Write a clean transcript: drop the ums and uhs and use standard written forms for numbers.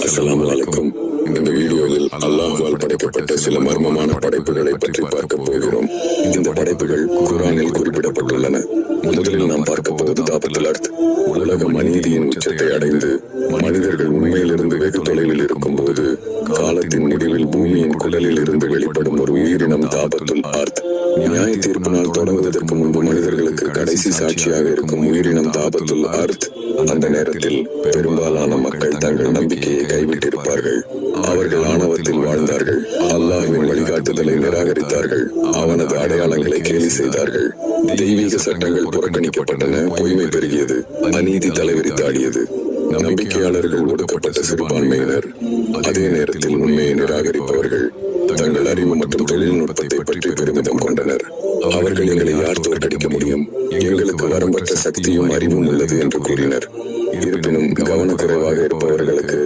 அஸ்ஸலாமு அலைக்கும். இந்த வீடியோவில் அல்லாஹ்வால் படைக்கப்பட்ட சில மர்மமான படைப்புகளை பற்றி பார்க்க போகிறோம். இந்த படைப்புகள் குர்ஆனில் குறிப்பிடப்பட்டுள்ளன. முதலில் நாம் பார்க்க போவது தாபத்துல் அர்த். உலகம் அநீதியின் உச்சத்தை அடைந்து மனிதர்கள் உண்மையிலிருந்து வெகு தொலைவில் இருக்கும் போது காலத்தின் முடிவில் பூமியின் குடலில் இருந்து வெளிப்படும் ஒரு உயிரினம் தாபத்துல் அர்த். நியாய தீர்ப்பு நாள் தொடங்குவதற்கு முன்பு மனிதர்களுக்கு கடைசி சாட்சியாக இருக்கும் உயிரினம் தாபத்துல் அர்த். அந்த நேரத்தில் பெரும்பாலான மக்கள் தங்கள் நம்பிக்கையை கைவிட்டிருப்பார்கள். அவர்கள் ஆணவத்தில் வாழ்ந்தார்கள். அல்லாஹ்வின் வழிகாட்டுதலை நிராகரித்தார்கள். அவனது அடையாளங்களை கேலி செய்தார்கள். தெய்வீக சட்டங்கள் புறக்கணிக்கப்பட்டன. பொய்மை பெருகியது. அநீதி தலைவிரித்தாடியது. நம்பிக்கையாளர்கள் ஒடுக்கப்பட்ட சிறுபான்மையினர். அதே நேரத்தில் உண்மையை நிராகரிப்பவர்கள் தங்கள் அறிவு மற்றும் தொழில்நுட்பத்தை பற்றி பெருமிதம் கொண்டனர். அவர்கள் எங்களை யார் தோற்கடிக்க முடியும், எங்களுக்கு வரம்பற்ற சக்தியும் அறிவும் உள்ளது என்று கூறினர். இருப்பினும் கவனக்குறைவாக இருப்பவர்களுக்கு